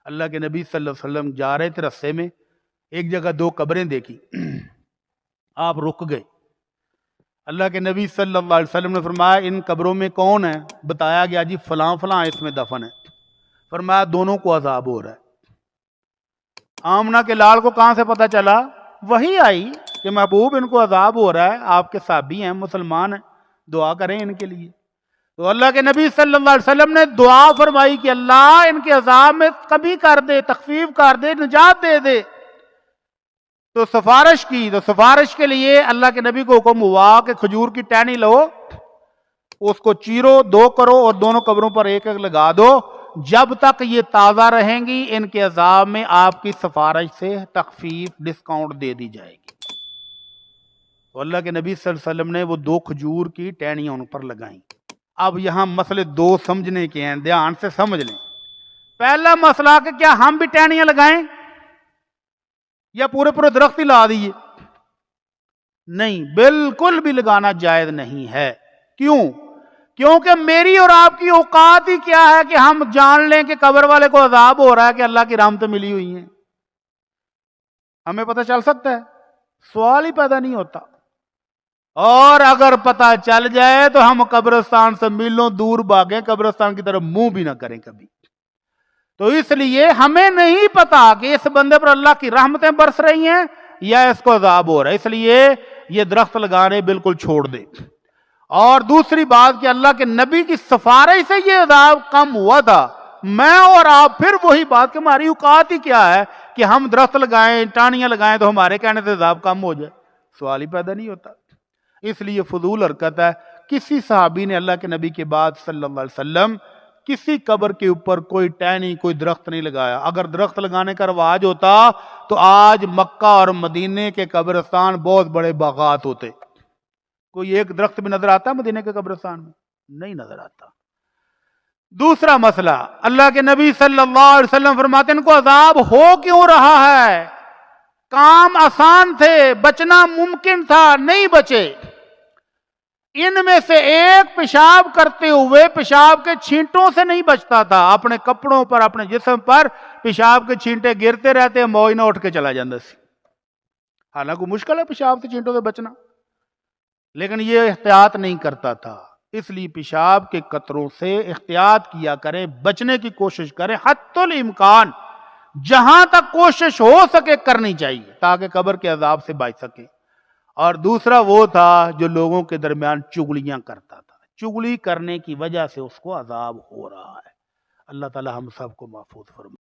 اللہ کے نبی صلی اللہ علیہ وسلم جا رہے تھے، رستے میں ایک جگہ 2 قبریں دیکھی، آپ رک گئے۔ اللہ کے نبی صلی اللہ علیہ وسلم نے فرمایا ان قبروں میں کون ہے؟ بتایا گیا جی فلاں فلاں اس میں دفن ہے۔ فرمایا دونوں کو عذاب ہو رہا ہے۔ آمنہ کے لال کو کہاں سے پتہ چلا؟ وہی آئی کہ محبوب ان کو عذاب ہو رہا ہے، آپ کے صحابی ہیں، مسلمان ہیں، دعا کریں ان کے لیے۔ تو اللہ کے نبی صلی اللہ علیہ وسلم نے دعا فرمائی کہ اللہ ان کے عذاب میں کمی کر دے، تخفیف کر دے، نجات دے دے۔ تو سفارش کی، تو سفارش کے لیے اللہ کے نبی کو حکم ہوا کہ کھجور کی ٹہنی لو، اس کو چیرو، 2 کرو اور دونوں قبروں پر ایک ایک لگا دو، جب تک یہ تازہ رہیں گی ان کے عذاب میں آپ کی سفارش سے تخفیف، ڈسکاؤنٹ دے دی جائے گی۔ تو اللہ کے نبی صلی اللہ علیہ وسلم نے وہ 2 کھجور کی ٹہنیاں ان پر لگائیں۔ اب یہاں مسئلے 2 سمجھنے کے ہیں، دھیان سے سمجھ لیں۔ پہلا مسئلہ کہ کیا ہم بھی ٹہنیاں لگائیں یا پورے پورے درخت ہی لا دیے؟ نہیں، بالکل بھی لگانا جائز نہیں ہے۔ کیوں؟ کیونکہ میری اور آپ کی اوقات ہی کیا ہے کہ ہم جان لیں کہ قبر والے کو عذاب ہو رہا ہے کہ اللہ کی رحمتیں ملی ہوئی ہیں؟ ہمیں پتہ چل سکتا ہے؟ سوال ہی پیدا نہیں ہوتا۔ اور اگر پتہ چل جائے تو ہم قبرستان سے میلوں دور بھاگیں، قبرستان کی طرف منہ بھی نہ کریں کبھی۔ تو اس لیے ہمیں نہیں پتا کہ اس بندے پر اللہ کی رحمتیں برس رہی ہیں یا اس کو عذاب ہو رہا ہے، اس لیے یہ درخت لگانے بالکل چھوڑ دے۔ اور دوسری بات کہ اللہ کے نبی کی سفارش سے یہ عذاب کم ہوا تھا، میں اور آپ پھر وہی بات کہ ہماری اوقات ہی کیا ہے کہ ہم درخت لگائیں، ٹہنیاں لگائیں تو ہمارے کہنے سے عذاب کم ہو جائے؟ سوال ہی پیدا نہیں ہوتا۔ اس لیے فضول حرکت ہے۔ کسی صحابی نے اللہ کے نبی کے بعد صلی اللہ علیہ وسلم کسی قبر کے اوپر کوئی ٹہنی، کوئی درخت نہیں لگایا۔ اگر درخت لگانے کا رواج ہوتا تو آج مکہ اور مدینے کے قبرستان بہت بڑے باغات ہوتے۔ کوئی ایک درخت بھی نظر آتا ہے مدینے کے قبرستان میں؟ نہیں نظر آتا۔ دوسرا مسئلہ، اللہ کے نبی صلی اللہ علیہ وسلم فرماتے ہیں ان کو عذاب ہو کیوں رہا ہے؟ کام آسان تھے، بچنا ممکن تھا، نہیں بچے۔ ان میں سے ایک پیشاب کرتے ہوئے پیشاب کے چھینٹوں سے نہیں بچتا تھا، اپنے کپڑوں پر، اپنے جسم پر پیشاب کے چھینٹے گرتے رہتے، موئی نہ اٹھ کے چلا جاتا سی۔ حالانکہ مشکل ہے پیشاب سے چھینٹوں سے بچنا، لیکن یہ احتیاط نہیں کرتا تھا۔ اس لیے پیشاب کے قطروں سے احتیاط کیا کریں، بچنے کی کوشش کریں، حتی الامکان جہاں تک کوشش ہو سکے کرنی چاہیے تاکہ قبر کے عذاب سے بچ سکے۔ اور دوسرا وہ تھا جو لوگوں کے درمیان چغلیاں کرتا تھا، چغلی کرنے کی وجہ سے اس کو عذاب ہو رہا ہے۔ اللہ تعالی ہم سب کو محفوظ فرمائے۔